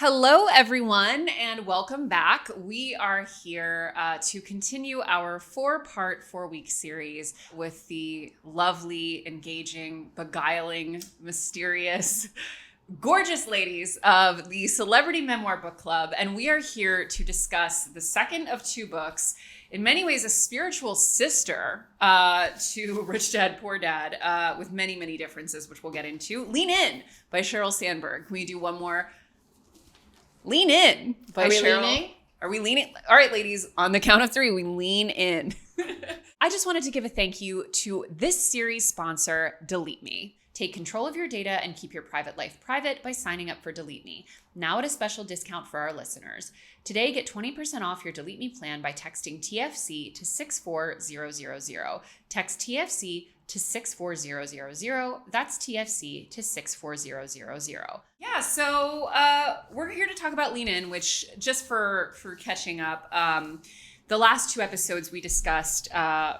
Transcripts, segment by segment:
Hello, everyone, and welcome back. We are here to continue our four-part, four-week series with the lovely, engaging, beguiling, mysterious, gorgeous ladies of the Celebrity Memoir Book Club. And we are here to discuss the second of two books, in many ways a spiritual sister to Rich Dad, Poor Dad, with many, many differences, which we'll get into. Lean In by Sheryl Sandberg. Can we do one more? Lean In by Sheryl. Leaning? Are we leaning? All right, ladies, on the count of three, we lean in. I just wanted to give a thank you to this series sponsor, Delete Me. Take control of your data and keep your private life private by signing up for Delete Me. Now at a special discount for our listeners. Today, get 20% off your Delete Me plan by texting TFC to 64000. Text TFC to 64000. That's TFC to 64000. Yeah, so we're here to talk about Lean In, which just for catching up, the last two episodes we discussed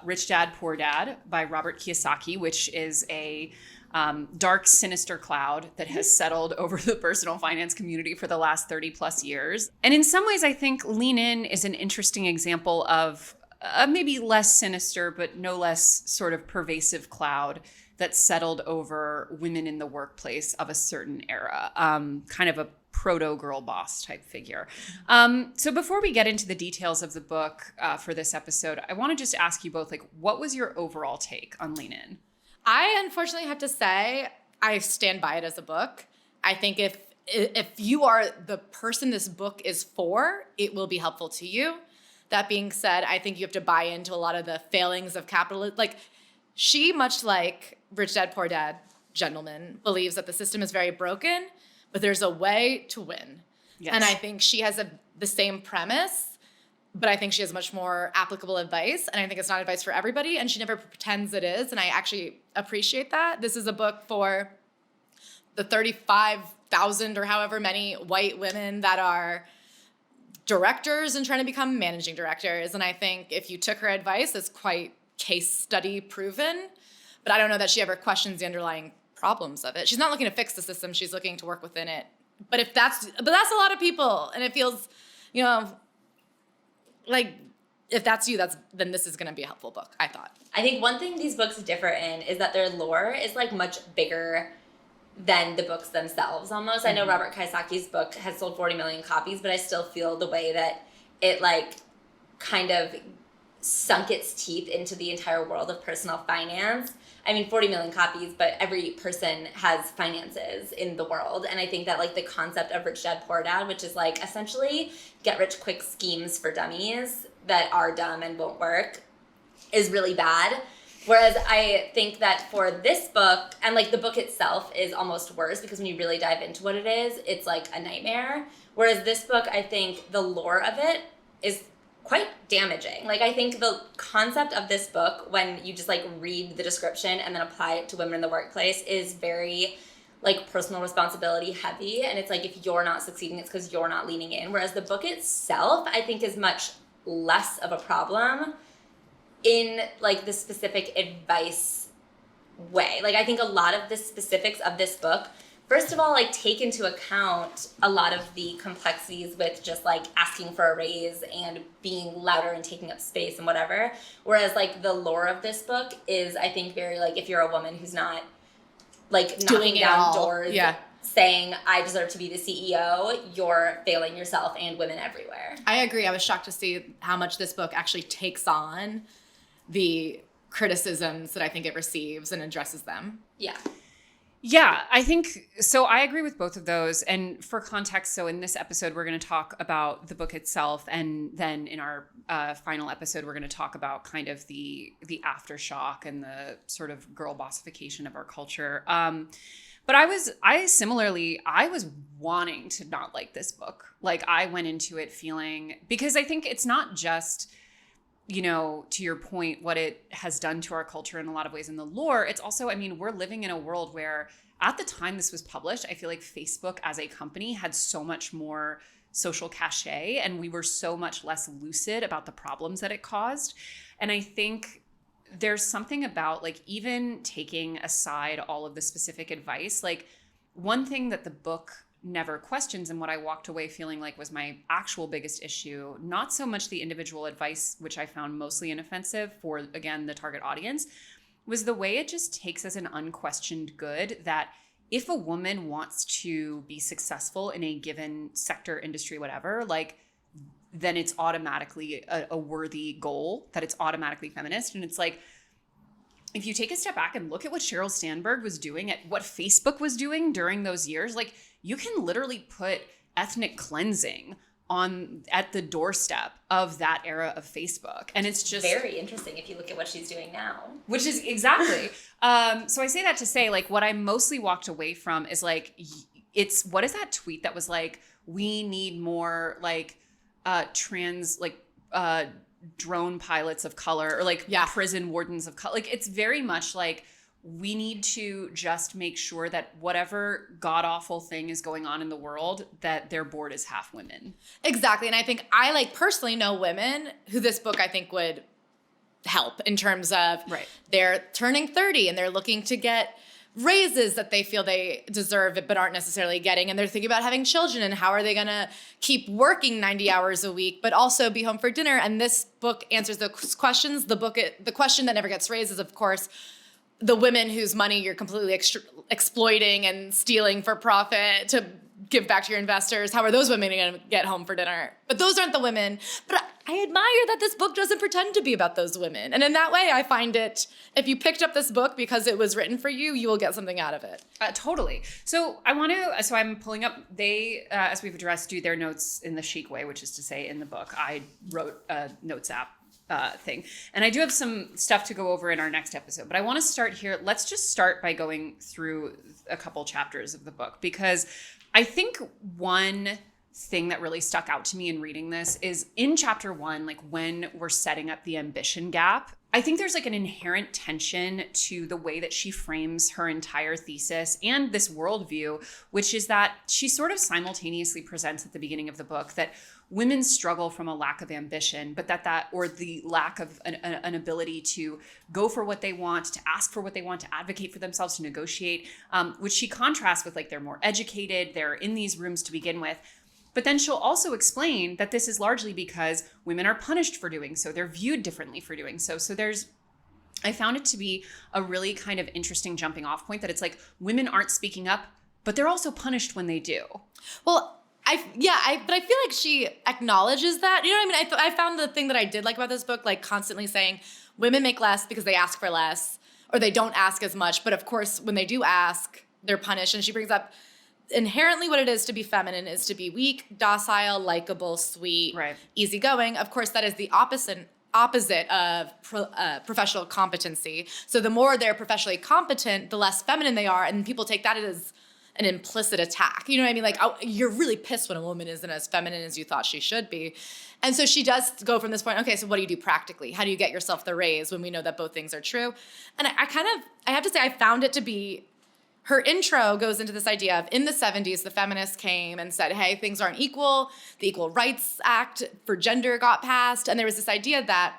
Rich Dad, Poor Dad by Robert Kiyosaki, which is a dark, sinister cloud that has settled over the personal finance community for the last 30 plus years. And in some ways, I think Lean In is an interesting example of maybe less sinister, but no less sort of pervasive cloud that settled over women in the workplace of a certain era, kind of a proto-girl boss type figure. So before we get into the details of the book for this episode, I want to just ask you both, like, what was your overall take on Lean In? I unfortunately have to say I stand by it as a book. I think if you are the person this book is for, it will be helpful to you. That being said, I think you have to buy into a lot of the failings of capitalism. Like, she, much like Rich Dad, Poor Dad gentleman, believes that the system is very broken, but there's a way to win. Yes. And I think she has the same premise, but I think she has much more applicable advice. And I think it's not advice for everybody, and she never pretends it is. And I actually appreciate that. This is a book for the 35,000 or however many white women that are directors and trying to become managing directors. And I think if you took her advice, it's quite case study proven. But I don't know that she ever questions the underlying problems of it. She's not looking to fix the system. She's looking to work within it. But that's a lot of people. And it feels, like if that's you, then this is going to be a helpful book, I thought. I think one thing these books differ in is that their lore is like much bigger than the books themselves almost. Mm-hmm. I know Robert Kiyosaki's book has sold 40 million copies, but I still feel the way that it like kind of sunk its teeth into the entire world of personal finance. I mean, 40 million copies, but every person has finances in the world. And I think that like the concept of Rich Dad, Poor Dad, which is like essentially get rich quick schemes for dummies that are dumb and won't work, is really bad. Whereas I think that for this book, and like the book itself is almost worse because when you really dive into what it is, it's like a nightmare. Whereas this book, I think the lore of it is quite damaging. Like I think the concept of this book, when you just like read the description and then apply it to women in the workplace, is very like personal responsibility heavy. And it's like if you're not succeeding, it's because you're not leaning in. Whereas the book itself, I think, is much less of a problem in like the specific advice way. Like I think a lot of the specifics of this book, first of all, like take into account a lot of the complexities with just like asking for a raise and being louder and taking up space and whatever. Whereas like the lore of this book is, I think, very like if you're a woman who's not like knocking down doors, saying I deserve to be the CEO, you're failing yourself and women everywhere. I agree. I was shocked to see how much this book actually takes on the criticisms that I think it receives and addresses them. Yeah. Yeah, I think so. I agree with both of those. And for context, so in this episode, we're going to talk about the book itself. And then in our final episode, we're going to talk about kind of the aftershock and the sort of girl bossification of our culture. But I was wanting to not like this book. Like I went into it feeling, because I think it's not just, to your point, what it has done to our culture in a lot of ways in the lore. It's also, I mean, we're living in a world where at the time this was published, I feel like Facebook as a company had so much more social cachet and we were so much less lucid about the problems that it caused. And I think there's something about like even taking aside all of the specific advice, like one thing that the book never questions, and what I walked away feeling like was my actual biggest issue, not so much the individual advice, which I found mostly inoffensive for, again, the target audience, was the way it just takes as an unquestioned good that if a woman wants to be successful in a given sector, industry, whatever, like, then it's automatically a worthy goal, that it's automatically feminist. And it's like, if you take a step back and look at what Sheryl Sandberg was doing, at what Facebook was doing during those years, like, you can literally put ethnic cleansing at the doorstep of that era of Facebook. And it's just very interesting if you look at what she's doing now. Which is exactly. So I say that to say, like, what I mostly walked away from is like, what is that tweet that was like, we need more like drone pilots of color, or like prison wardens of color. Like, it's very much like, we need to just make sure that whatever god-awful thing is going on in the world, that their board is half women. Exactly. And I think I like personally know women who this book I think would help in terms of they're turning 30 and they're looking to get raises that they feel they deserve but aren't necessarily getting. And they're thinking about having children and how are they going to keep working 90 hours a week, but also be home for dinner. And this book answers those questions. The question that never gets raised is, of course, the women whose money you're completely exploiting and stealing for profit to give back to your investors. How are those women going to get home for dinner? But those aren't the women. But I admire that this book doesn't pretend to be about those women. And in that way, I find it, if you picked up this book because it was written for you, you will get something out of it. Totally. So I'm pulling up, they, as we've addressed, do their notes in the chic way, which is to say in the book. I wrote a notes app thing. And I do have some stuff to go over in our next episode, but I want to start here. Let's just start by going through a couple chapters of the book, because I think one thing that really stuck out to me in reading this is in chapter 1, like when we're setting up the ambition gap, I think there's like an inherent tension to the way that she frames her entire thesis and this worldview, which is that she sort of simultaneously presents at the beginning of the book that women struggle from a lack of ambition, but or the lack of an ability to go for what they want, to ask for what they want, to advocate for themselves, to negotiate, which she contrasts with like they're more educated, they're in these rooms to begin with. But then she'll also explain that this is largely because women are punished for doing so. They're viewed differently for doing so. So I found it to be a really kind of interesting jumping off point that it's like women aren't speaking up, but they're also punished when they do. Well, but I feel like she acknowledges that. You know what I mean? I found the thing that I did like about this book, like constantly saying women make less because they ask for less, or they don't ask as much. But of course, when they do ask, they're punished. And she brings up inherently what it is to be feminine is to be weak, docile, likable, sweet, easygoing. Of course, that is the opposite of professional competency. So the more they're professionally competent, the less feminine they are. And people take that as an implicit attack. You know what I mean? Like, you're really pissed when a woman isn't as feminine as you thought she should be. And so she does go from this point, okay, so what do you do practically? How do you get yourself the raise when we know that both things are true? And I have to say, I found it to be, her intro goes into this idea of in the 70s, the feminists came and said, hey, things aren't equal. The Equal Rights Act for gender got passed. And there was this idea that,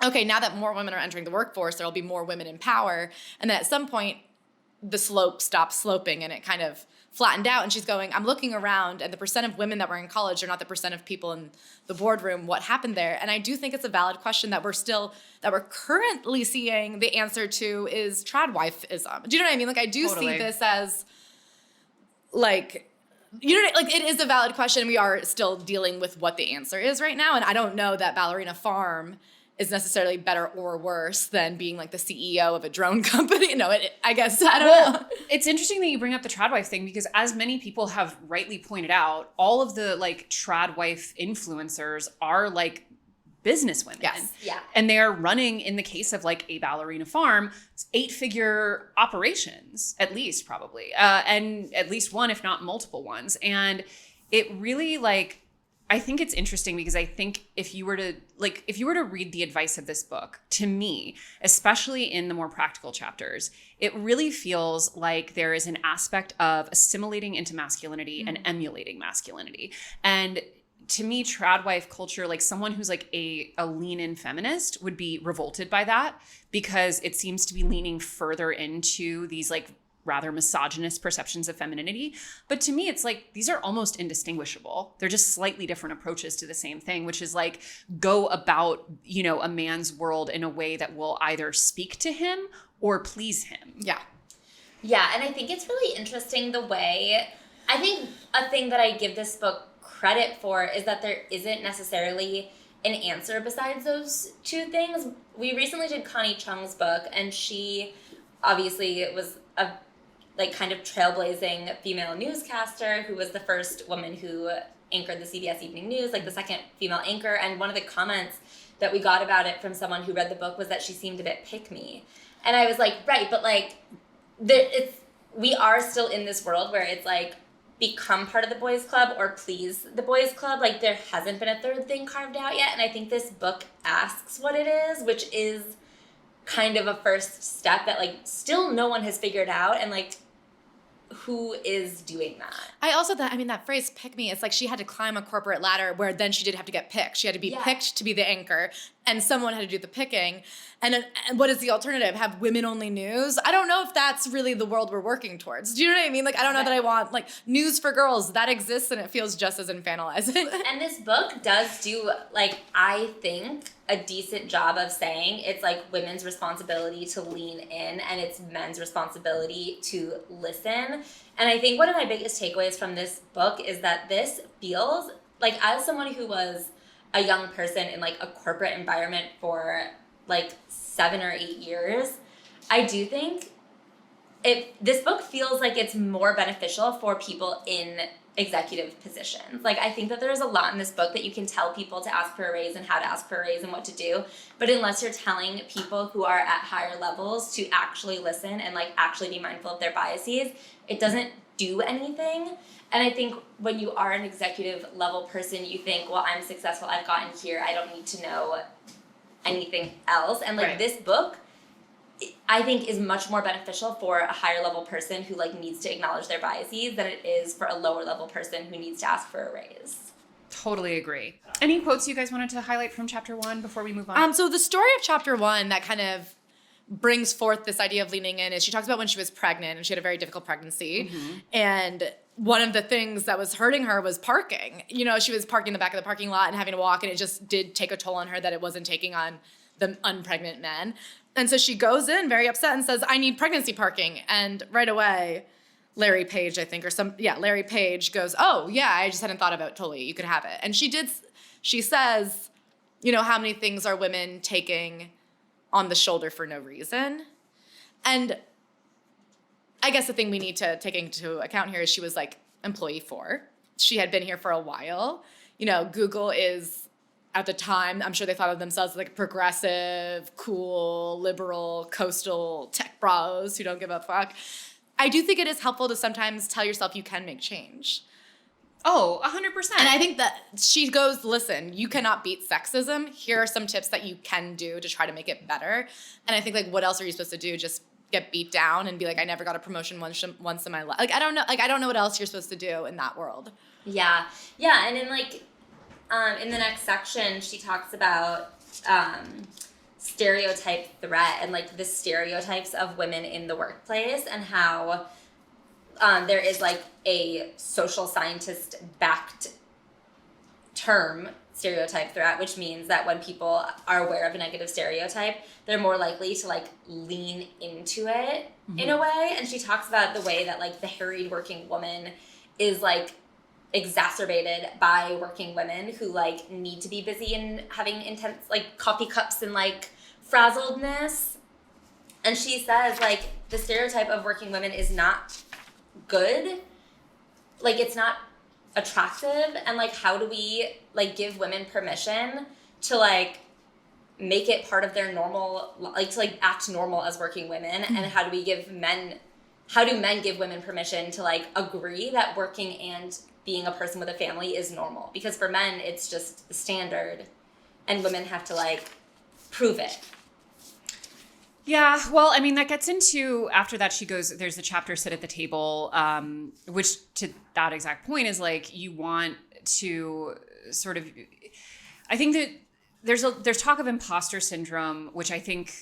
okay, now that more women are entering the workforce, there'll be more women in power. And then at some point, the slope stopped sloping and it kind of flattened out. And she's going, I'm looking around and the percent of women that were in college are not the percent of people in the boardroom. What happened there? And I do think it's a valid question that we're currently seeing the answer to is tradwifeism. Do you know what I mean? Like, I do see this as like, you know, like it is a valid question. We are still dealing with what the answer is right now. And I don't know that Ballerina Farm is necessarily better or worse than being like the CEO of a drone company. No, I guess, I don't know. It's interesting that you bring up the tradwife thing because as many people have rightly pointed out, all of the like tradwife influencers are like businesswomen. Yes. Yeah. And they are running, in the case of like a Ballerina Farm, 8-figure operations, at least probably, and at least one, if not multiple ones. And it really like, I think it's interesting because I think if you were to read the advice of this book, to me, especially in the more practical chapters, it really feels like there is an aspect of assimilating into masculinity and emulating masculinity. And to me, tradwife culture, like someone who's like a lean-in feminist would be revolted by that because it seems to be leaning further into these like rather misogynist perceptions of femininity. But to me, it's like, these are almost indistinguishable. They're just slightly different approaches to the same thing, which is like, go about, a man's world in a way that will either speak to him or please him. Yeah. Yeah, and I think it's really interesting the way, I think a thing that I give this book credit for is that there isn't necessarily an answer besides those two things. We recently did Connie Chung's book, and she obviously was a kind of trailblazing female newscaster who was the first woman who anchored the CBS Evening News, the second female anchor. And one of the comments that we got about it from someone who read the book was that she seemed a bit pick-me. And I was like, right, but we are still in this world where it's become part of the boys club or please the boys club. There hasn't been a third thing carved out yet. And I think this book asks what it is, which is kind of a first step that still no one has figured out. And who is doing that? I also that phrase pick me, it's like she had to climb a corporate ladder where then she did have to get picked. She had to be picked to be the anchor, and someone had to do the picking. And what is the alternative? Have women only news? I don't know if that's really the world we're working towards. Do you know what I mean? I don't know that I want news for girls. That exists and it feels just as infantilizing. And this book does do I think a decent job of saying it's women's responsibility to lean in and it's men's responsibility to listen. And I think one of my biggest takeaways from this book is that this feels as someone who was a young person in a corporate environment for 7 or 8 years, I do think this book feels like it's more beneficial for people in executive positions. I think that there's a lot in this book that you can tell people to ask for a raise and how to ask for a raise and what to do. But unless you're telling people who are at higher levels to actually listen and actually be mindful of their biases, it doesn't do anything. And I think when you are an executive level person, you think, well, I'm successful, I've gotten here, I don't need to know anything else. And right. This book, I think, is much more beneficial for a higher level person who needs to acknowledge their biases than it is for a lower level person who needs to ask for a raise. Totally agree. Any quotes you guys wanted to highlight from chapter 1 before we move on? So the story of chapter 1 that kind of brings forth this idea of leaning in is she talks about when she was pregnant and she had a very difficult pregnancy. Mm-hmm. And one of the things that was hurting her was parking. She was parking in the back of the parking lot and having to walk, and it just did take a toll on her that it wasn't taking on the unpregnant men. And so she goes in very upset and says, I need pregnancy parking. And right away, Larry Page, I think, Larry Page goes, oh, yeah, I just hadn't thought about it. Totally, you could have it. And she says, how many things are women taking on the shoulder for no reason? And I guess the thing we need to take into account here is she was employee 4. She had been here for a while. Google is, at the time, I'm sure they thought of themselves as progressive, cool, liberal, coastal tech bros who don't give a fuck. I do think it is helpful to sometimes tell yourself you can make change. Oh, 100%. And I think that she goes, listen, you cannot beat sexism. Here are some tips that you can do to try to make it better. And I think what else are you supposed to do? Just get beat down and be I never got a promotion once in my life. I don't know. I don't know what else you're supposed to do in that world. Yeah. Yeah. And in the next section, she talks about stereotype threat and the stereotypes of women in the workplace and how there is a social scientist backed term, stereotype threat, which means that when people are aware of a negative stereotype, they're more likely to lean into it mm-hmm. in a way. And she talks about the way that the harried working woman is exacerbated by working women who need to be busy and having intense coffee cups and frazzledness. And she says the stereotype of working women is not good. It's not attractive. And how do we give women permission to make it part of their normal, to act normal as working women? Mm-hmm. And how do men give women permission to agree that working and being a person with a family is normal? Because for men, it's just the standard, and women have to prove it. Yeah, well, I mean, that gets into, after that she goes, there's the chapter Sit at the Table, which to that exact point is you want to sort of, I think that there's talk of imposter syndrome, which I think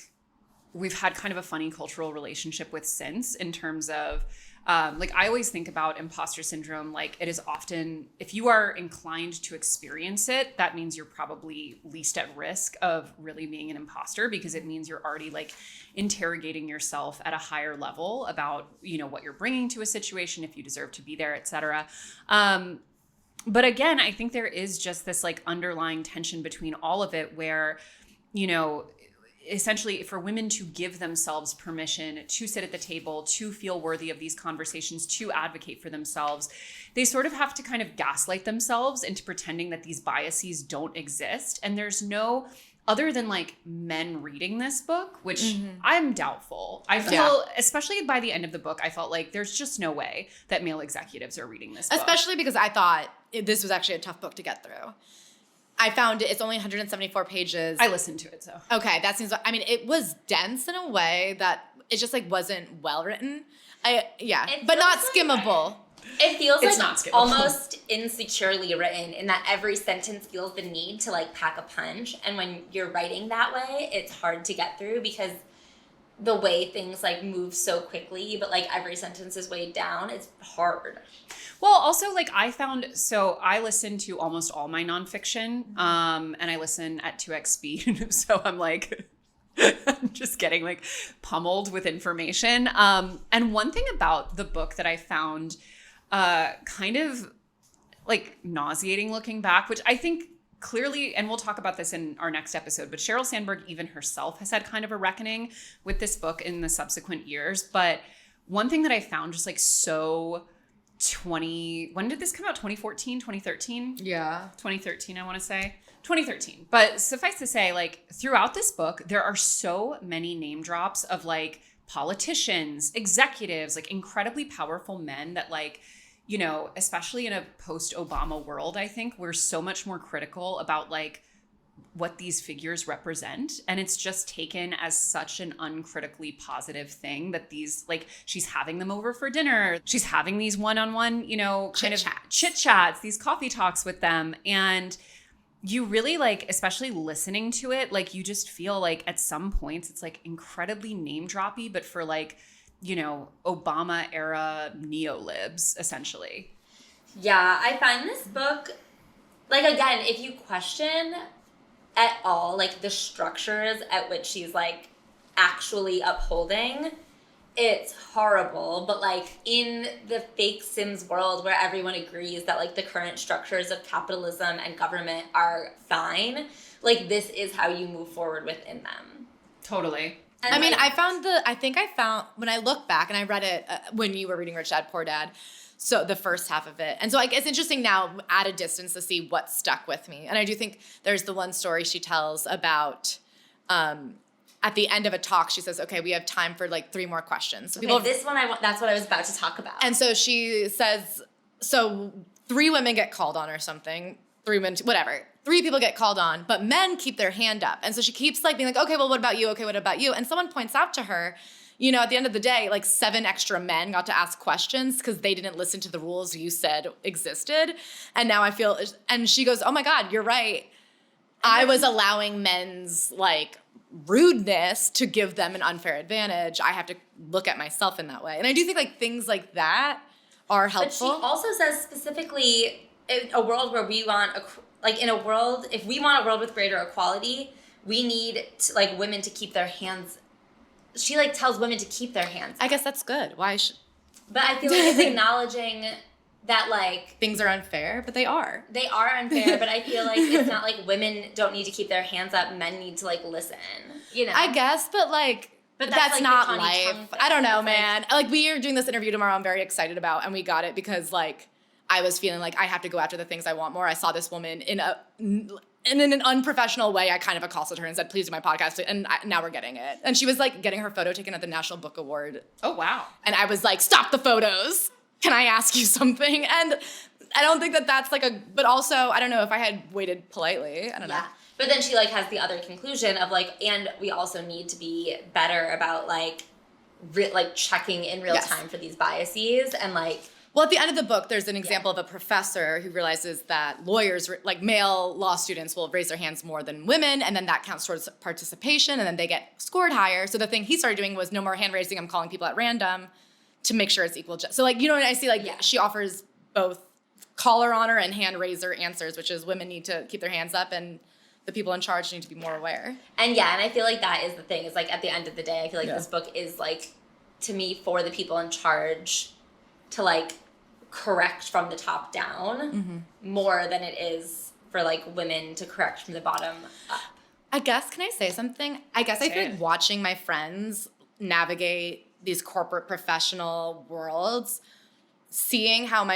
we've had kind of a funny cultural relationship with since, in terms of like, I always think about imposter syndrome. Like, it is often, if you are inclined to experience it, that means you're probably least at risk of really being an imposter, because it means you're already like interrogating yourself at a higher level about, you know, what you're bringing to a situation, if you deserve to be there, et cetera. But again, I think there is just this like underlying tension between all of it where, you know, essentially for women to give themselves permission to sit at the table, to feel worthy of these conversations, to advocate for themselves, they sort of have to kind of gaslight themselves into pretending that these biases don't exist. And there's no, other than like men reading this book, which I'm doubtful. I feel, especially by the end of the book, I felt like there's just no way that male executives are reading this book. Especially because I thought this was actually a tough book to get through. I found it's only 174 pages. I listened to it, so. Okay, that seems, I mean, it was dense in a way that it just like wasn't well written. But not skimmable. It feels it's like not skimmable. Almost insecurely written, in that every sentence feels the need to like pack a punch. And when you're writing that way, it's hard to get through because the way things like move so quickly, but like every sentence is weighed down. It's hard. Well, also, like, I found, so I listen to almost all my nonfiction, and I listen at 2x speed. So I'm like, I'm just getting like pummeled with information. And one thing about the book that I found kind of like nauseating looking back, which I think clearly, and we'll talk about this in our next episode, but Sheryl Sandberg even herself has had kind of a reckoning with this book in the subsequent years. But one thing that I found just like so... when did this come out? 2014, 2013? Yeah. 2013, I want to say. 2013. But suffice to say, like, throughout this book, there are so many name drops of like politicians, executives, like incredibly powerful men that, like, you know, especially in a post-Obama world, I think we're so much more critical about like what these figures represent. And it's just taken as such an uncritically positive thing that these, like, she's having them over for dinner. She's having these one-on-one, you know, kind of chit chats, these coffee talks with them. And you really, like, especially listening to it, like, you just feel like at some points it's like incredibly name droppy, but for like, you know, Obama era neolibs, essentially. Yeah, I find this book, like, again, if you question at all, like, the structures at which she's, like, actually upholding, it's horrible. But, like, in the fake Sims world where everyone agrees that, like, the current structures of capitalism and government are fine, like, this is how you move forward within them. Totally. And I mean, I think I found, when I look back, and I read it when you were reading Rich Dad, Poor Dad, so the first half of it. And so like, it's interesting now at a distance to see what stuck with me. And I do think there's the one story she tells about at the end of a talk, she says, okay, we have time for like 3 more questions. So okay, this one, that's what I was about to talk about. And so she says, so 3 women get called on or something, 3 women, whatever. 3 people get called on, but men keep their hand up. And so she keeps like being like, okay, well, what about you? Okay, what about you? And someone points out to her, you know, at the end of the day, like 7 extra men got to ask questions because they didn't listen to the rules you said existed. And now I feel, and she goes, oh my God, you're right. I was allowing men's like rudeness to give them an unfair advantage. I have to look at myself in that way. And I do think like things like that are helpful. But she also says specifically, in a world where we want, like in a world, if we want a world with greater equality, we need to, like, women to keep their hands. She like tells women to keep their hands up. I guess that's good. Why should? But I feel like it's acknowledging that like things are unfair, but they are. They are unfair, but I feel like it's not like women don't need to keep their hands up. Men need to like listen. You know. I guess, but like. But that's like not life. I don't know, man. Like we are doing this interview tomorrow. I'm very excited about, and we got it because like I was feeling like I have to go after the things I want more. I saw this woman in an unprofessional way. I kind of accosted her and said, please do my podcast. And now we're getting it. And she was like getting her photo taken at the National Book Award. Oh, wow. And I was like, stop the photos. Can I ask you something? And I don't think that that's like but also, I don't know if I had waited politely. I don't know. But then she like has the other conclusion of like, and we also need to be better about like, like checking in real time for these biases and like, Well, at the end of the book, there's an example of a professor who realizes that lawyers, like male law students, will raise their hands more than women, and then that counts towards participation, and then they get scored higher. So the thing he started doing was no more hand raising, I'm calling people at random to make sure it's equal. So like, you know what I see? Like she offers both caller honor and hand raiser answers, which is women need to keep their hands up and the people in charge need to be more aware. And and I feel like that is the thing, is like at the end of the day, I feel like this book is like, to me, for the people in charge to like correct from the top down more than it is for like women to correct from the bottom up. I guess, can I say something? I guess I feel like watching my friends navigate these corporate professional worlds, seeing how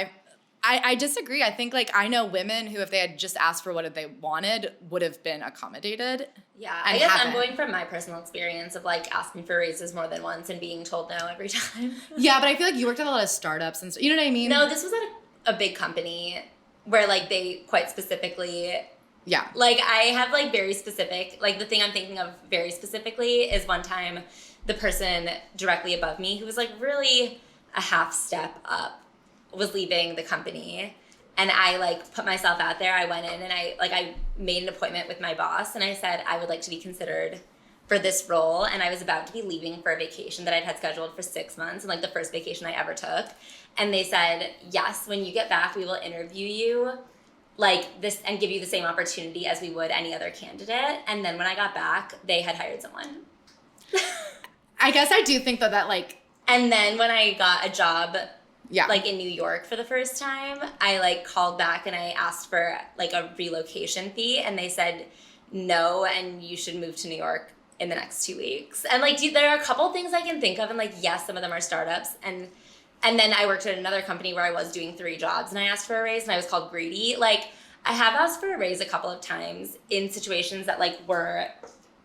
I disagree. I think like I know women who, if they had just asked for what they wanted, would have been accommodated. Yeah, I guess I'm going from my personal experience of like asking for raises more than once and being told no every time. Yeah, but I feel like you worked at a lot of startups and you know what I mean? No, this was at a big company where like they quite specifically. Yeah. Like I have like very specific, like the thing I'm thinking of very specifically is one time the person directly above me who was like really a half step up was leaving the company, and I like put myself out there. I went in and I made an appointment with my boss, and I said I would like to be considered for this role, and I was about to be leaving for a vacation that I'd had scheduled for 6 months, and like the first vacation I ever took. And they said, yes, when you get back we will interview you like this and give you the same opportunity as we would any other candidate. And then when I got back, they had hired someone. I guess I do think that like, and then when I got a job like in New York for the first time, I like called back and I asked for like a relocation fee, and they said no, and you should move to New York in the next 2 weeks. And like there are a couple things I can think of, and like yes, some of them are startups, and then I worked at another company where I was doing 3 jobs and I asked for a raise and I was called greedy. Like I have asked for a raise a couple of times in situations that like were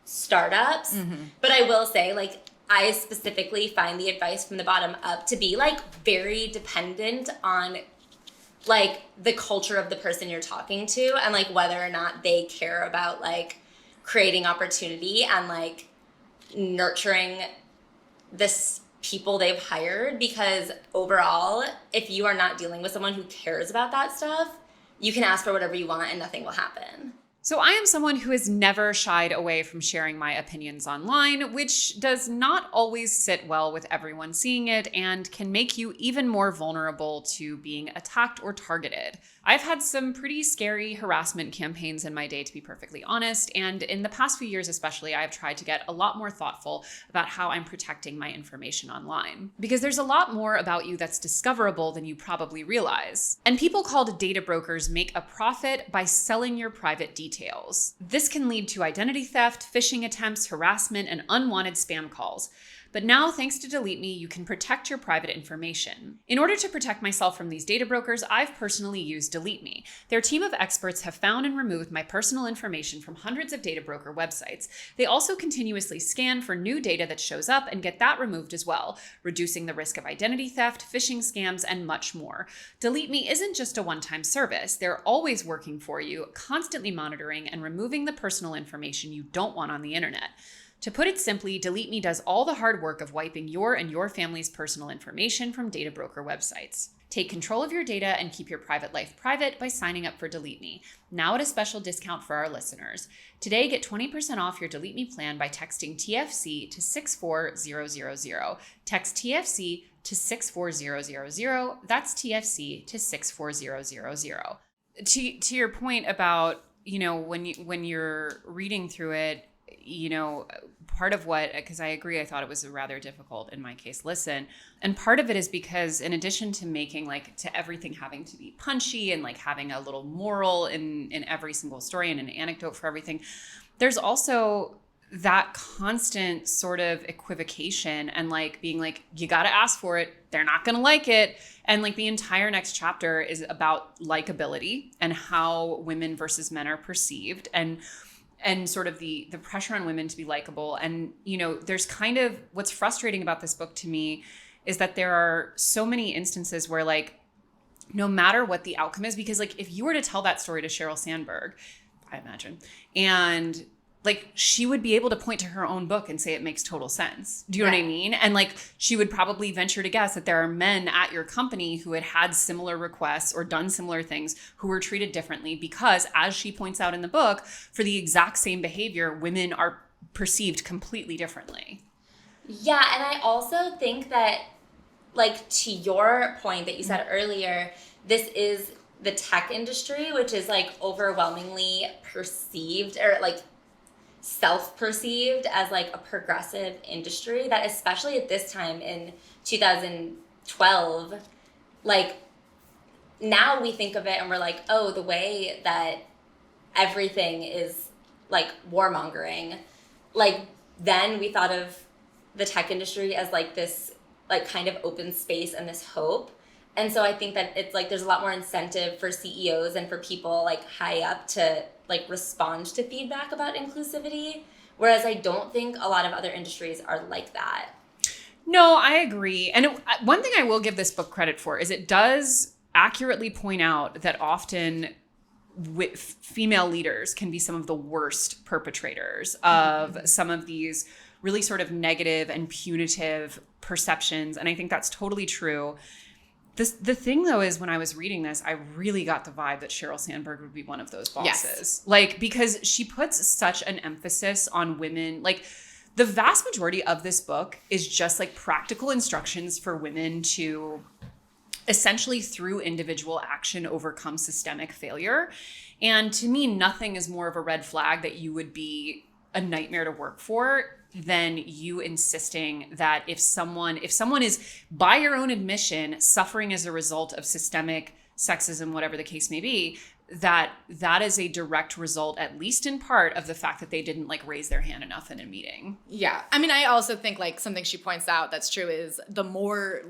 startups, but I will say like I specifically find the advice from the bottom up to be like very dependent on like the culture of the person you're talking to, and like whether or not they care about like creating opportunity and like nurturing this people they've hired. Because overall, if you are not dealing with someone who cares about that stuff, you can ask for whatever you want and nothing will happen. So I am someone who has never shied away from sharing my opinions online, which does not always sit well with everyone seeing it and can make you even more vulnerable to being attacked or targeted. I've had some pretty scary harassment campaigns in my day, to be perfectly honest, and in the past few years especially, I've tried to get a lot more thoughtful about how I'm protecting my information online. Because there's a lot more about you that's discoverable than you probably realize. And people called data brokers make a profit by selling your private details. This can lead to identity theft, phishing attempts, harassment, and unwanted spam calls. But now, thanks to Delete Me, you can protect your private information. In order to protect myself from these data brokers, I've personally used Delete Me. Their team of experts have found and removed my personal information from hundreds of data broker websites. They also continuously scan for new data that shows up and get that removed as well, reducing the risk of identity theft, phishing scams, and much more. Delete Me isn't just a one-time service. They're always working for you, constantly monitoring and removing the personal information you don't want on the internet. To put it simply, Delete Me does all the hard work of wiping your and your family's personal information from data broker websites. Take control of your data and keep your private life private by signing up for Delete Me, now at a special discount for our listeners. Today, get 20% off your Delete Me plan by texting TFC to 64000. Text TFC to 64000. That's TFC to 64000. To your point about, when you're reading through it, part of what, because I agree, I thought it was a rather difficult, in my case, listen. And part of it is because in addition to making to everything having to be punchy and having a little moral in every single story and an anecdote for everything, there's also that constant sort of equivocation and being you got to ask for it. They're not going to like it. And the entire next chapter is about likability and how women versus men are perceived and sort of the pressure on women to be likable. And, there's kind of what's frustrating about this book to me is that there are so many instances where no matter what the outcome is, because if you were to tell that story to Sheryl Sandberg, I imagine, and like she would be able to point to her own book and say it makes total sense. Do you know what I mean? And like she would probably venture to guess that there are men at your company who had similar requests or done similar things who were treated differently because, as she points out in the book, for the exact same behavior, women are perceived completely differently. Yeah, and I also think that, like, to your point that you said earlier, this is the tech industry, which is like overwhelmingly perceived or like self-perceived as like a progressive industry, that especially at this time in 2012, like now we think of it and we're like, oh, the way that everything is like warmongering, like then we thought of the tech industry as like this like kind of open space and this hope. And so I think that it's like there's a lot more incentive for CEOs and for people like high up to like respond to feedback about inclusivity, whereas I don't think a lot of other industries are like that. No, I agree. And one thing I will give this book credit for is it does accurately point out that often female leaders can be some of the worst perpetrators of some of these really sort of negative and punitive perceptions. And I think that's totally true. The thing, though, is when I was reading this, I really got the vibe that Sheryl Sandberg would be one of those bosses. Yes. Like, because she puts such an emphasis on women. Like, the vast majority of this book is just like practical instructions for women to essentially, through individual action, overcome systemic failure. And to me, nothing is more of a red flag that you would be a nightmare to work for than you insisting that if someone is, by your own admission, suffering as a result of systemic sexism, whatever the case may be, that is a direct result, at least in part, of the fact that they didn't like raise their hand enough in a meeting. Yeah. I mean, I also think like something she points out that's true is the more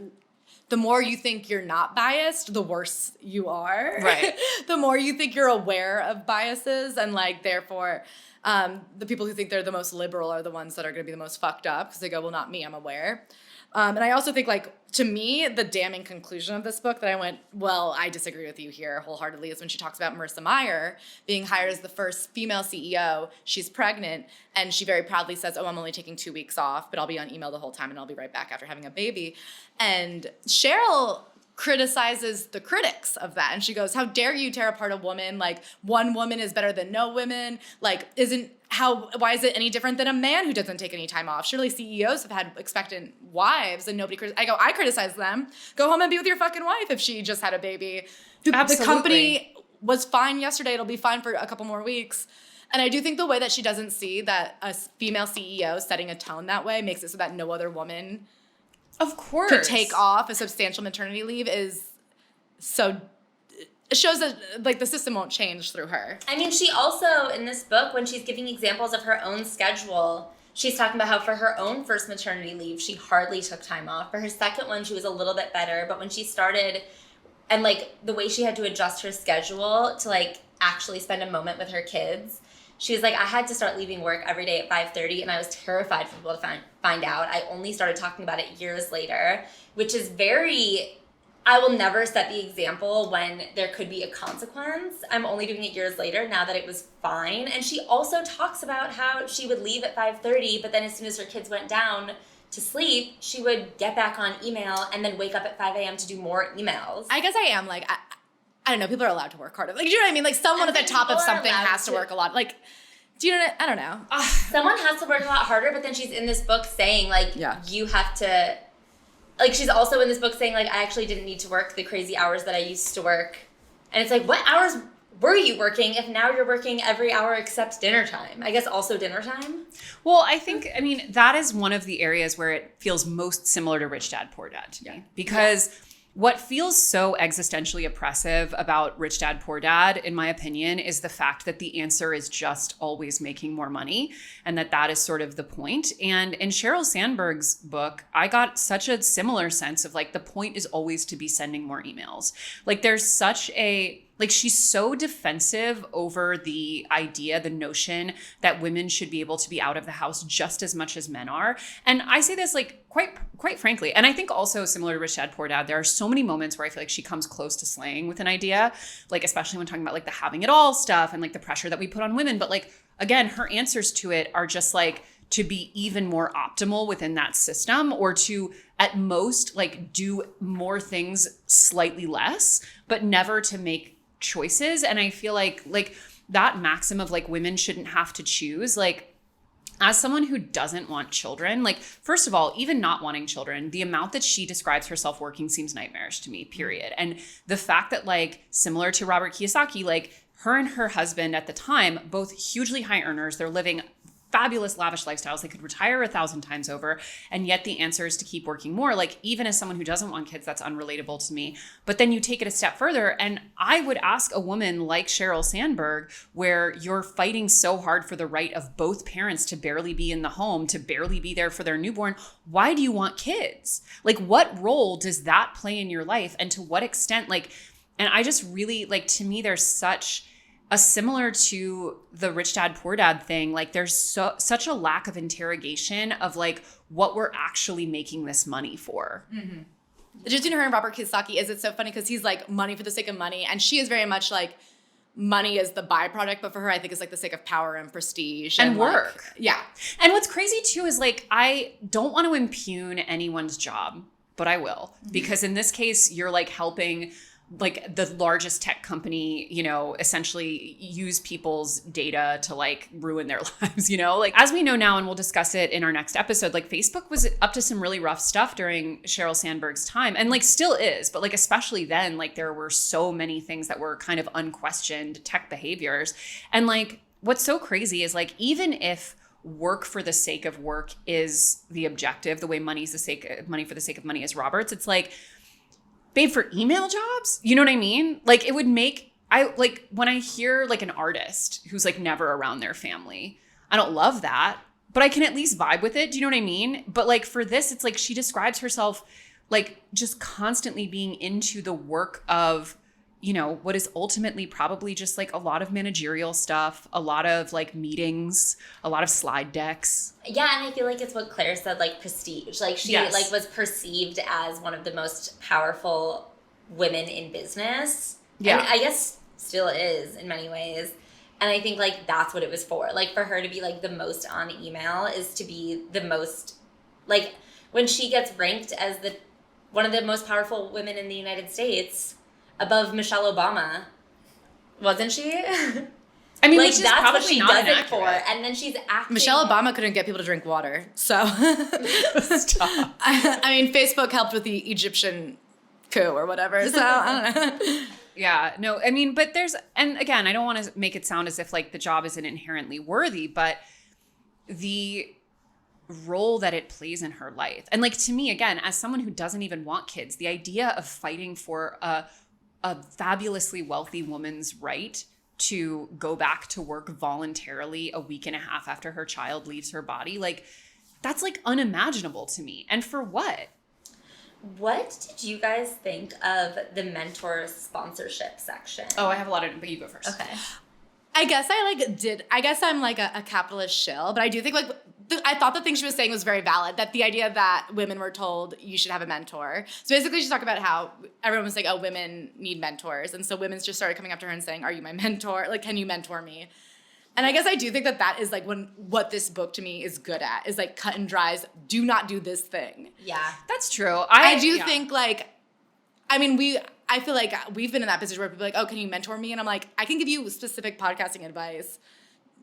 you think you're not biased, the worse you are. Right. The more you think you're aware of biases and like, therefore, the people who think they're the most liberal are the ones that are going to be the most fucked up because they go, well, not me, I'm aware. And I also think, like, to me, the damning conclusion of this book that I went, well, I disagree with you here wholeheartedly, is when she talks about Marissa Mayer being hired as the first female CEO. She's pregnant, and she very proudly says, oh, I'm only taking 2 weeks off, but I'll be on email the whole time, and I'll be right back after having a baby. And Sheryl criticizes the critics of that. And she goes, how dare you tear apart a woman? Like, one woman is better than no women. Like, why is it any different than a man who doesn't take any time off? Surely CEOs have had expectant wives and nobody I criticize them. Go home and be with your fucking wife if she just had a baby. Absolutely. The company was fine yesterday. It'll be fine for a couple more weeks. And I do think the way that she doesn't see that a female CEO setting a tone that way makes it so that no other woman of course could take off a substantial maternity leave is so... It shows that like the system won't change through her. I mean, she also, in this book, when she's giving examples of her own schedule, she's talking about how for her own first maternity leave, she hardly took time off. For her second one, she was a little bit better. But when she started, and like the way she had to adjust her schedule to like actually spend a moment with her kids, she was like, I had to start leaving work every day at 5:30, and I was terrified for people to find out. I only started talking about it years later, which is very... I will never set the example when there could be a consequence. I'm only doing it years later now that it was fine. And she also talks about how she would leave at 5:30, but then as soon as her kids went down to sleep, she would get back on email and then wake up at 5 a.m. to do more emails. I guess I am like, I don't know, people are allowed to work harder. Like, do you know what I mean? Like someone at the top of something has to work a lot. Like, do you know what I don't know. Someone has to work a lot harder, but then she's in this book saying like, you have to... Like, she's also in this book saying, like, I actually didn't need to work the crazy hours that I used to work. And it's like, what hours were you working if now you're working every hour except dinner time? I guess also dinner time? Well, I think, I mean, that is one of the areas where it feels most similar to Rich Dad, Poor Dad to me. Because what feels so existentially oppressive about Rich Dad, Poor Dad, in my opinion, is the fact that the answer is just always making more money, and that is sort of the point. And in Sheryl Sandberg's book, I got such a similar sense of like, the point is always to be sending more emails. Like there's such a Like, she's so defensive over the idea, the notion that women should be able to be out of the house just as much as men are. And I say this like quite frankly. And I think also similar to Rich Dad Poor Dad, there are so many moments where I feel like she comes close to slaying with an idea, like especially when talking about like the having it all stuff and like the pressure that we put on women. But like, again, her answers to it are just like to be even more optimal within that system, or to at most like do more things slightly less, but never to make choices. And I feel like that maxim of like women shouldn't have to choose, like, as someone who doesn't want children, like, first of all, even not wanting children, the amount that she describes herself working seems nightmarish to me, period. And the fact that, like, similar to Robert Kiyosaki, like, her and her husband at the time, both hugely high earners, they're living fabulous, lavish lifestyles. They could retire 1,000 times over. And yet the answer is to keep working more. Like, even as someone who doesn't want kids, that's unrelatable to me. But then you take it a step further. And I would ask a woman like Sheryl Sandberg, where you're fighting so hard for the right of both parents to barely be in the home, to barely be there for their newborn, why do you want kids? Like, what role does that play in your life? And to what extent, like, and I just really, like, to me, there's such a similar to the Rich Dad Poor Dad thing, like there's such a lack of interrogation of like what we're actually making this money for. Mm-hmm. Just in her and Robert Kiyosaki, is it so funny because he's like money for the sake of money, and she is very much like money is the byproduct, but for her I think it's like the sake of power and prestige and work. Like, yeah. And what's crazy too is like, I don't want to impugn anyone's job, but I will, because in this case you're like helping like the largest tech company, you know, essentially use people's data to like ruin their lives, you know? Like, as we know now, and we'll discuss it in our next episode, like Facebook was up to some really rough stuff during Sheryl Sandberg's time, and like still is, but like especially then, like there were so many things that were kind of unquestioned tech behaviors. And like what's so crazy is like, even if work for the sake of work is the objective, the way money for the sake of money is Robert's, it's like, babe, for email jobs, you know what I mean? Like it would make, I like when I hear like an artist who's like never around their family, I don't love that, but I can at least vibe with it. Do you know what I mean? But like for this, it's like she describes herself like just constantly being into the work of, you know, what is ultimately probably just like a lot of managerial stuff, a lot of like meetings, a lot of slide decks. Yeah, and I feel like it's what Claire said, like prestige. Like she like was perceived as one of the most powerful women in business. Yeah. And I guess still is in many ways. And I think like that's what it was for. Like for her to be like the most on email is to be the most, like when she gets ranked as the one of the most powerful women in the United States, above Michelle Obama, wasn't she? I mean, like, which is that's probably what she not does it inaccurate. for. And then she's acting. Michelle Obama couldn't get people to drink water, so Stop. I mean, Facebook helped with the Egyptian coup or whatever. So I don't know. Yeah, no, I mean, but there's, and again, I don't want to make it sound as if like the job isn't inherently worthy, but the role that it plays in her life. And like, to me, again, as someone who doesn't even want kids, the idea of fighting for a fabulously wealthy woman's right to go back to work voluntarily a week and a half after her child leaves her body, like that's like unimaginable to me. And for what? What did you guys think of the mentor sponsorship section? Oh, I have a lot of, but you go first. Okay. I guess I'm like a capitalist shill, but I do think like I thought the thing she was saying was very valid, that the idea that women were told you should have a mentor. So basically she's talking about how everyone was like, oh, women need mentors. And so women just started coming up to her and saying, are you my mentor? Like, can you mentor me? And I guess I do think that is like what this book to me is good at, is like cut and dries, do not do this thing. Yeah. That's true. I do think like, I mean, I feel like we've been in that position where people are like, oh, can you mentor me? And I'm like, I can give you specific podcasting advice,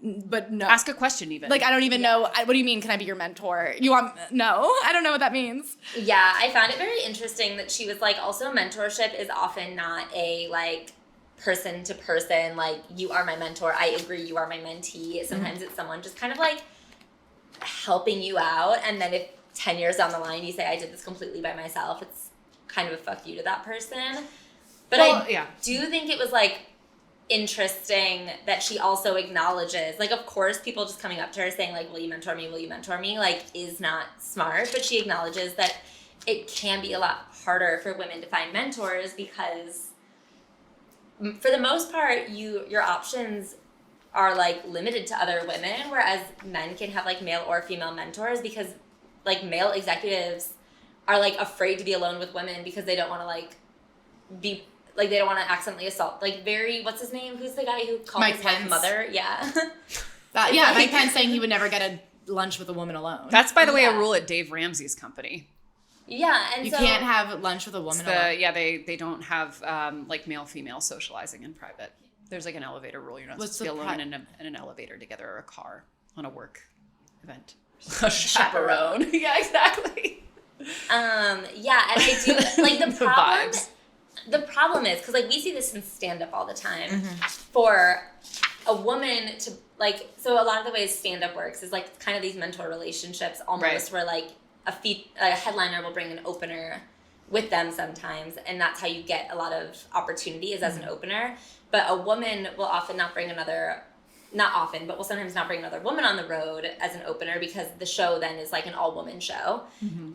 but no. Ask a question even. Like, I don't even know. What do you mean, can I be your mentor? No, I don't know what that means. Yeah, I found it very interesting that she was like, also mentorship is often not a like person to person, like you are my mentor, I agree, you are my mentee. Sometimes it's someone just kind of like helping you out. And then if 10 years down the line you say, I did this completely by myself, it's kind of a fuck you to that person. But I do think it was like interesting that she also acknowledges, like, of course people just coming up to her saying like, will you mentor me, like is not smart, but she acknowledges that it can be a lot harder for women to find mentors because for the most part, your options are like limited to other women, whereas men can have like male or female mentors, because like male executives are like afraid to be alone with women because they don't want to like be like, they don't want to accidentally assault, like, what's his name? Who's the guy who called his wife mother? Yeah. Mike Pence saying he would never get a lunch with a woman alone. That's, by the way, a rule at Dave Ramsey's company. Yeah, and you can't have lunch with a woman alone. Yeah, they don't have like male-female socializing in private. There's like an elevator rule. You're not supposed to be alone in an elevator together, or a car on a work event. A chaperone. Yeah, exactly. Yeah, and I do like the problem. The problem is, because like we see this in stand-up all the time, for a woman to like, so a lot of the ways stand-up works is like kind of these mentor relationships almost, where like a headliner will bring an opener with them sometimes, and that's how you get a lot of opportunity, is as an opener. But a woman will often not bring will sometimes not bring another woman on the road as an opener, because the show then is like an all-woman show.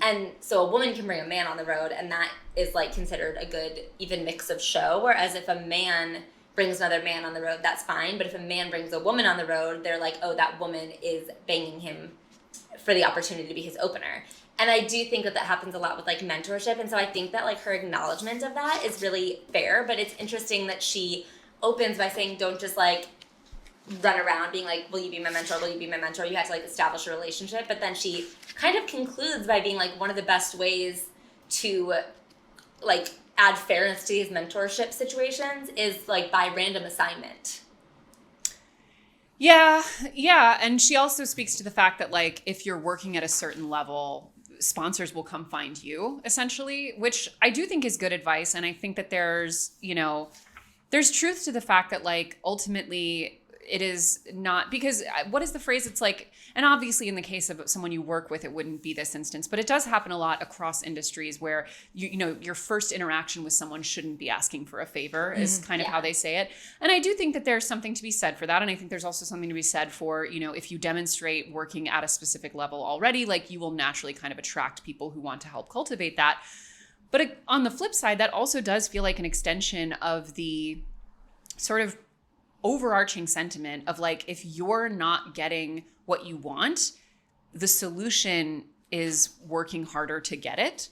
And so a woman can bring a man on the road, and that is like considered a good even mix of show. Whereas if a man brings another man on the road, that's fine. But if a man brings a woman on the road, they're like, oh, that woman is banging him for the opportunity to be his opener. And I do think that happens a lot with like mentorship. And so I think that like her acknowledgement of that is really fair. But it's interesting that she opens by saying, don't just like run around being like, will you be my mentor? Will you be my mentor? You have to like establish a relationship. But then she kind of concludes by being like, one of the best ways to like add fairness to these mentorship situations is like by random assignment. Yeah. And she also speaks to the fact that like, if you're working at a certain level, sponsors will come find you, essentially, which I do think is good advice. And I think that there's truth to the fact that like, ultimately it is not, because what is the phrase? It's like, and obviously in the case of someone you work with, it wouldn't be this instance, but it does happen a lot across industries where you know, your first interaction with someone shouldn't be asking for a favor is kind of how they say it. And I do think that there's something to be said for that. And I think there's also something to be said for, you know, if you demonstrate working at a specific level already, like you will naturally kind of attract people who want to help cultivate that. But on the flip side, that also does feel like an extension of the sort of overarching sentiment of like, if you're not getting what you want, the solution is working harder to get it.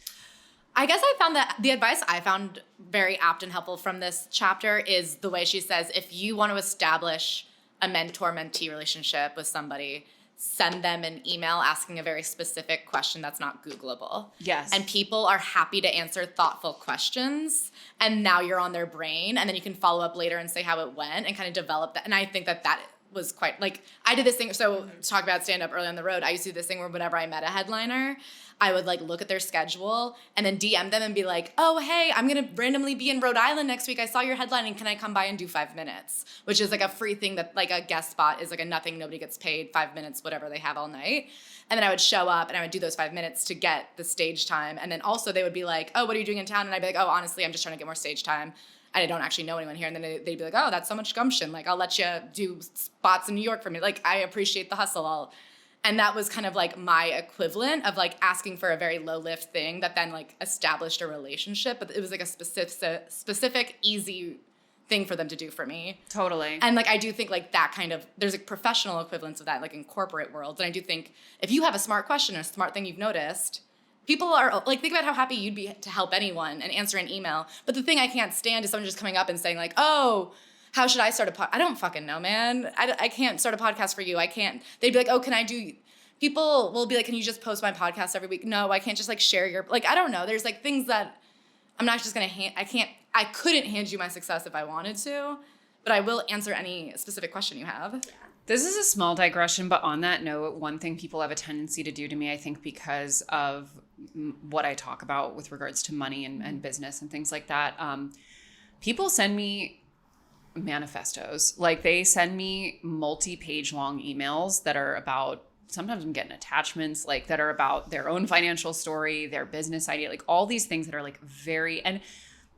I guess I found that the advice I found very apt and helpful from this chapter is the way she says, if you want to establish a mentor-mentee relationship with somebody, send them an email asking a very specific question that's not Googleable. Yes. And people are happy to answer thoughtful questions. And now you're on their brain. And then you can follow up later and say how it went and kind of develop that. And I think that was quite, like, I did this thing. So to talk about stand-up early on the road, I used to do this thing where whenever I met a headliner, I would like look at their schedule and then DM them and be like, oh, hey, I'm going to randomly be in Rhode Island next week. I saw your headline, and can I come by and do 5 minutes? Which is like a free thing that like a guest spot is like a nothing, nobody gets paid, 5 minutes, whatever they have all night. And then I would show up and I would do those 5 minutes to get the stage time. And then also they would be like, oh, what are you doing in town? And I'd be like, oh, honestly, I'm just trying to get more stage time. I don't actually know anyone here. And then they'd be like, oh, that's so much gumption. Like, I'll let you do spots in New York for me. Like, I appreciate the hustle. And that was kind of like my equivalent of like asking for a very low lift thing that then like established a relationship. But it was like a specific, easy thing for them to do for me. Totally. And like, I do think like that kind of, there's like professional equivalents of that, like in corporate worlds. And I do think if you have a smart question, a smart thing you've noticed, people are like, think about how happy you'd be to help anyone and answer an email. But the thing I can't stand is someone just coming up and saying like, oh, how should I start a podcast? I don't fucking know, man. I can't start a podcast for you. I can't. They'd be like, oh, can I do, people will be like, can you just post my podcast every week? No, I can't just like share your, like, I don't know. There's like things that I'm not just going to I couldn't hand you my success if I wanted to, but I will answer any specific question you have. Yeah. This is a small digression, but on that note, one thing people have a tendency to do to me, I think because of what I talk about with regards to money and business and things like that, people send me manifestos. Like, they send me multi-page long emails that are about, sometimes I'm getting attachments, like, that are about their own financial story, their business idea, like all these things that are like and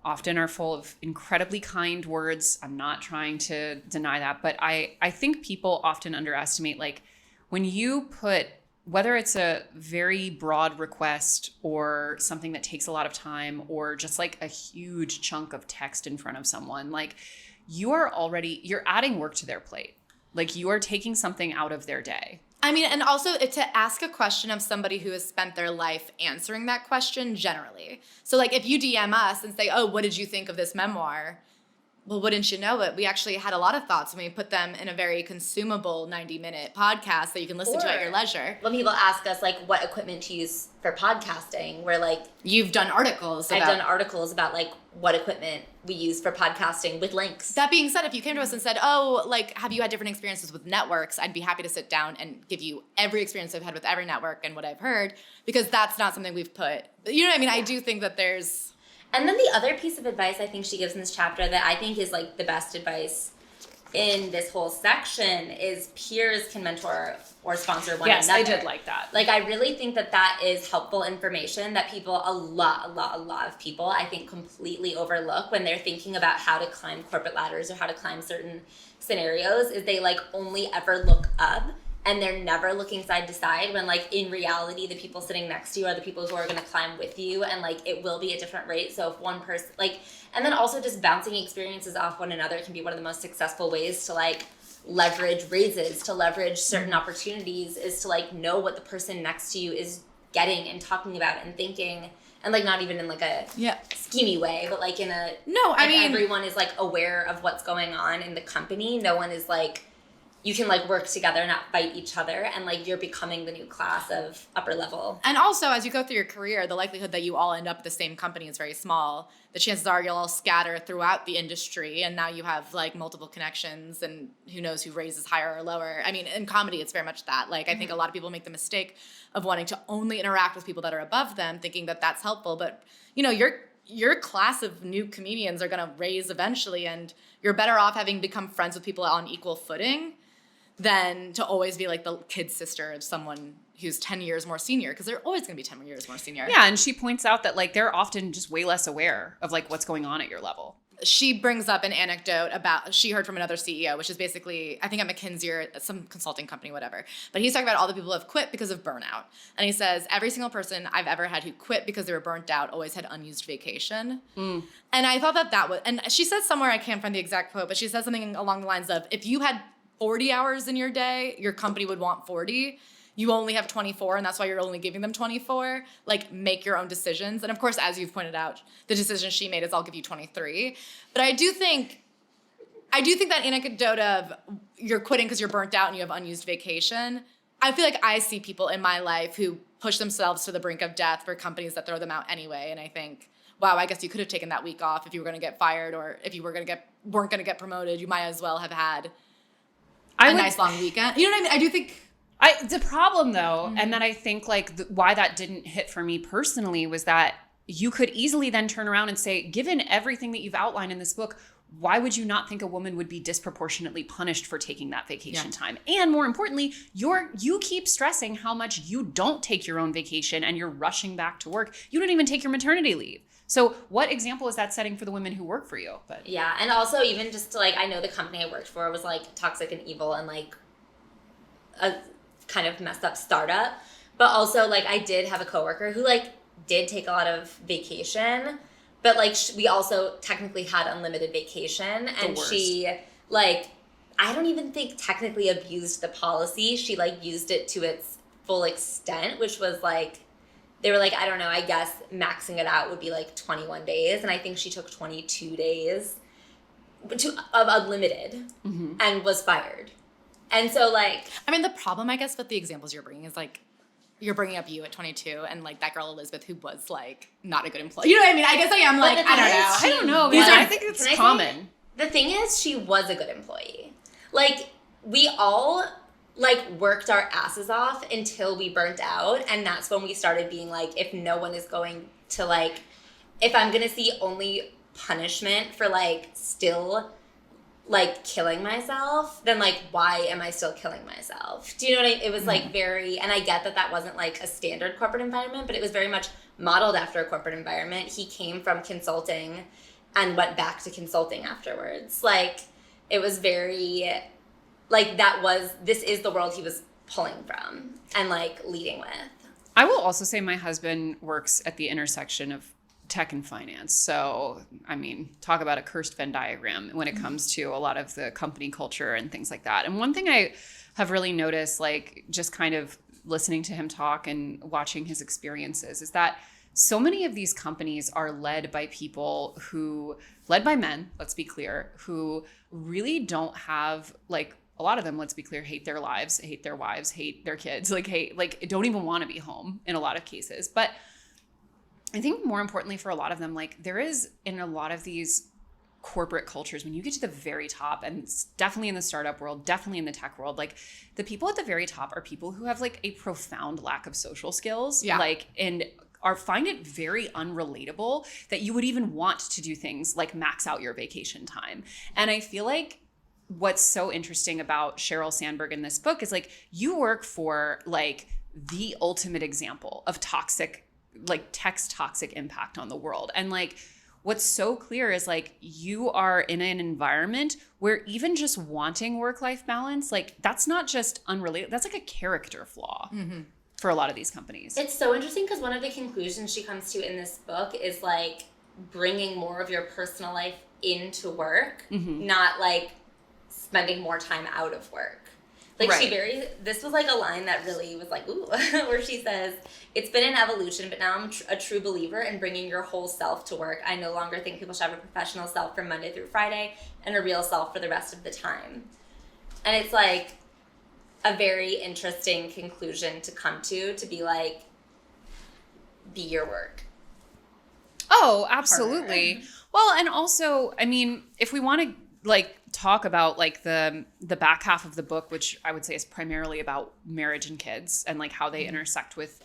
often are full of incredibly kind words. I'm not trying to deny that, but I think people often underestimate, like, when you put whether it's a very broad request or something that takes a lot of time or just like a huge chunk of text in front of someone, like you're adding work to their plate. Like you are taking something out of their day. I mean, and also to ask a question of somebody who has spent their life answering that question generally. So like if you DM us and say, oh, what did you think of this memoir? Well, wouldn't you know it? We actually had a lot of thoughts and we put them in a very consumable 90-minute podcast that you can listen to at your leisure. When people ask us like what equipment to use for podcasting, we're like, you've done articles I've done articles about like what equipment we use for podcasting with links. That being said, if you came to us and said, oh, like, have you had different experiences with networks? I'd be happy to sit down and give you every experience I've had with every network and what I've heard, because that's not something we've put. You know what I mean? Yeah. I do think that there's... And then the other piece of advice I think she gives in this chapter that I think is like the best advice in this whole section is peers can mentor or sponsor one another. Yes, I did like that. Like I really think that is helpful information that people, a lot of people I think completely overlook when they're thinking about how to climb corporate ladders or how to climb certain scenarios, is they like only ever look up. And they're never looking side to side when, like, in reality, the people sitting next to you are the people who are going to climb with you. And, like, it will be a different rate. So if one person, like, and then also just bouncing experiences off one another can be one of the most successful ways to, like, leverage raises, to leverage certain opportunities, is to, like, know what the person next to you is getting and talking about and thinking. And, like, not even in, like, a schemy way, but, like, in a... No, I mean... everyone is, like, aware of what's going on in the company. No one is, like... You can, like, work together, not fight each other, and, like, you're becoming the new class of upper level. And also, as you go through your career, the likelihood that you all end up at the same company is very small. The chances are you'll all scatter throughout the industry, and now you have, like, multiple connections, and who knows who raises higher or lower. I mean, in comedy, it's very much that. Like, I think a lot of people make the mistake of wanting to only interact with people that are above them, thinking that that's helpful. But, you know, your class of new comedians are going to raise eventually, and you're better off having become friends with people on equal footing than to always be like the kid sister of someone who's 10 years more senior, because they're always going to be 10 years more senior. Yeah, and she points out that like they're often just way less aware of like what's going on at your level. She brings up an anecdote about, she heard from another CEO, which is basically, I think at McKinsey or some consulting company, whatever. But he's talking about all the people who have quit because of burnout. And he says, every single person I've ever had who quit because they were burnt out always had unused vacation. And I thought that was, and she says somewhere, I can't find the exact quote, but she says something along the lines of, if you had 40 hours in your day, your company would want 40. You only have 24, and that's why you're only giving them 24. Like, make your own decisions. And of course, as you've pointed out, the decision she made is I'll give you 23. But I do think that anecdote of you're quitting because you're burnt out and you have unused vacation, I feel like I see people in my life who push themselves to the brink of death for companies that throw them out anyway. And I think, wow, I guess you could have taken that week off if you were going to get fired, or if you weren't going to get promoted, you might as well have had a nice long weekend. You know what I mean? I do think... the problem though, and that I think like why that didn't hit for me personally was that you could easily then turn around and say, given everything that you've outlined in this book, why would you not think a woman would be disproportionately punished for taking that vacation time? And more importantly, you keep stressing how much you don't take your own vacation and you're rushing back to work. You don't even take your maternity leave. So what example is that setting for the women who work for you? But yeah, and also even just to like, I know the company I worked for was like toxic and evil and like a kind of messed up startup. But also like I did have a coworker who like did take a lot of vacation, but like we also technically had unlimited vacation, and she like, I don't even think technically abused the policy. She like used it to its full extent, which was like, they were like, I don't know, I guess maxing it out would be like 21 days. And I think she took 22 days of unlimited and was fired. And so like... I mean, the problem, I guess, with the examples you're bringing is like, you're bringing up you at 22 and like that girl Elizabeth who was like not a good employee. You know what I mean? I guess I am like, I don't know. I think it's common. The thing is, she was a good employee. Like, we all... like worked our asses off until we burnt out, and that's when we started being like, if no one is going to like, if I'm gonna see only punishment for like still like killing myself, then like why am I still killing myself? Do you know what I mean? It was like very, and I get that wasn't like a standard corporate environment, but it was very much modeled after a corporate environment. He came from consulting and went back to consulting afterwards. Like, it was very... like this is the world he was pulling from and like leading with. I will also say my husband works at the intersection of tech and finance. So, I mean, talk about a cursed Venn diagram when it comes to a lot of the company culture and things like that. And one thing I have really noticed, like just kind of listening to him talk and watching his experiences, is that so many of these companies are led by people led by men, let's be clear, who really don't have like, a lot of them, let's be clear, hate their lives, hate their wives, hate their kids, don't even want to be home in a lot of cases. But I think more importantly for a lot of them, like there is in a lot of these corporate cultures, when you get to the very top, and it's definitely in the startup world, definitely in the tech world, like the people at the very top are people who have like a profound lack of social skills, and find it very unrelatable that you would even want to do things like max out your vacation time. And I feel like what's so interesting about Sheryl Sandberg in this book is like you work for like the ultimate example of tech's toxic impact on the world. And like what's so clear is like you are in an environment where even just wanting work-life balance, like that's not just unrelated, that's like a character flaw for a lot of these companies. It's so interesting because one of the conclusions she comes to in this book is like bringing more of your personal life into work, not like spending more time out of work. Like this was like a line that really was like, ooh, where she says, it's been an evolution, but now I'm a true believer in bringing your whole self to work. I no longer think people should have a professional self from Monday through Friday and a real self for the rest of the time. And it's like a very interesting conclusion to come to be like, be your work. Oh, absolutely. Well, and also, I mean, if we want to like talk about like the back half of the book, which I would say is primarily about marriage and kids and like how they intersect with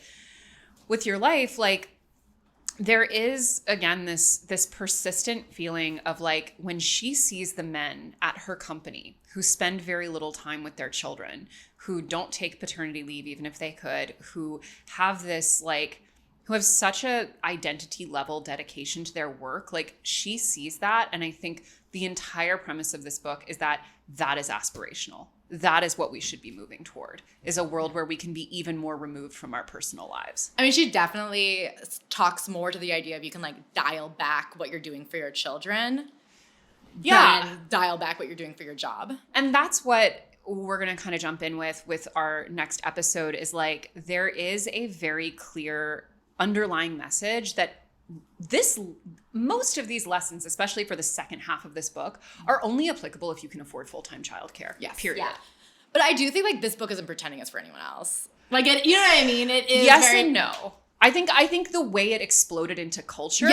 your life, like there is again this persistent feeling of like when she sees the men at her company who spend very little time with their children, who don't take paternity leave even if they could, who have this like who have such a identity level dedication to their work, like she sees that. And I think the entire premise of this book is that is aspirational. That is what we should be moving toward, is a world where we can be even more removed from our personal lives. I mean, she definitely talks more to the idea of you can like dial back what you're doing for your children than dial back what you're doing for your job. And that's what we're going to kind of jump in with our next episode is like, there is a very clear underlying message that most of these lessons, especially for the second half of this book, are only applicable if you can afford full-time childcare. Yes. Period. Yeah. But I do think like this book isn't pretending it's for anyone else. Like it, you know what I mean? It is yes and no. I think the way it exploded into culture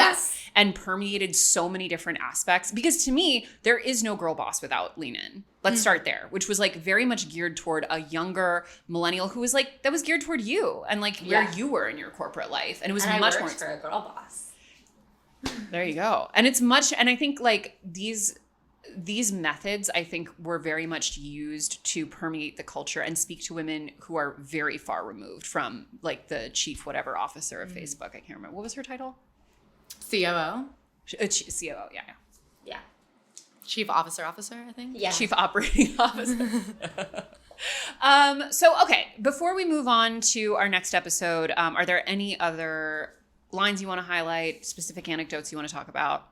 and permeated so many different aspects, because to me, there is no girl boss without Lean In. Let's start there, which was like very much geared toward a younger millennial who was like, that was geared toward you and like where you were in your corporate life. And it was much more for a girl boss. There you go. And it's much, and I think like these methods, I think, were very much used to permeate the culture and speak to women who are very far removed from like the chief whatever officer of Facebook. I can't remember. What was her title? COO? COO, yeah. Yeah. Chief officer, I think? Yeah. Chief operating officer. So, okay, before we move on to our next episode, are there any other lines you want to highlight, specific anecdotes you want to talk about?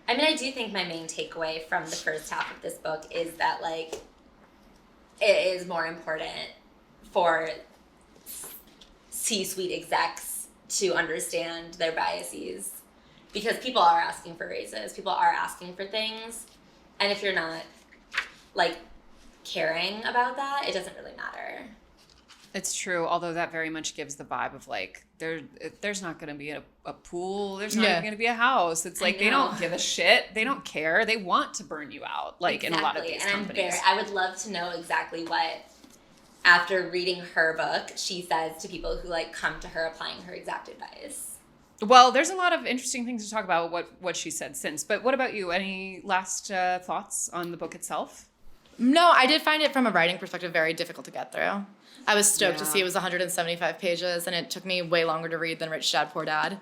I mean, I do think my main takeaway from the first half of this book is that, like, it is more important for C-suite execs to understand their biases, because people are asking for raises, people are asking for things, and if you're not, like, caring about that, it doesn't really matter. It's true, although that very much gives the vibe of like there's not going to be a pool, there's not even going to be a house. It's like they don't give a shit, they don't care, they want to burn you out, like in a lot of these companies. I would love to know exactly what, after reading her book, she says to people who like come to her applying her exact advice. Well, there's a lot of interesting things to talk about what she said since. But what about you? Any last thoughts on the book itself? No, I did find it from a writing perspective very difficult to get through. I was stoked to see it was 175 pages, and it took me way longer to read than Rich Dad, Poor Dad.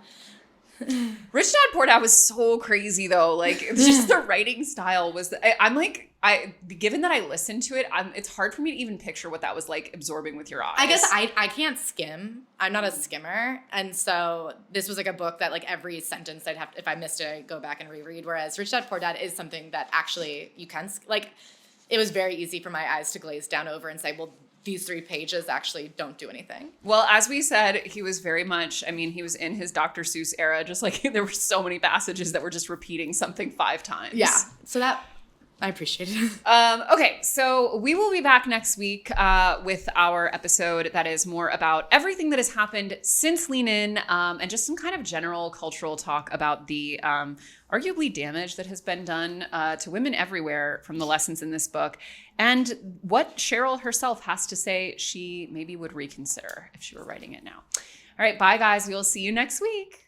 Rich Dad, Poor Dad was so crazy, though. Like, it's just the writing style was... I'm like... given that I listened to it, it's hard for me to even picture what that was like absorbing with your eyes. I guess I can't skim. I'm not a skimmer. And so this was like a book that like every sentence I'd have, if I missed it, I'd go back and reread. Whereas Rich Dad Poor Dad is something that actually you can, like, it was very easy for my eyes to glaze down over and say, well, these 3 pages actually don't do anything. Well, as we said, he was very much, I mean, he was in his Dr. Seuss era, just like there were so many passages that were just repeating something 5 times. Yeah. So that, I appreciate it. Okay, so we will be back next week with our episode that is more about everything that has happened since Lean In, and just some kind of general cultural talk about the arguably damage that has been done to women everywhere from the lessons in this book, and what Sheryl herself has to say she maybe would reconsider if she were writing it now. All right, bye guys. We will see you next week.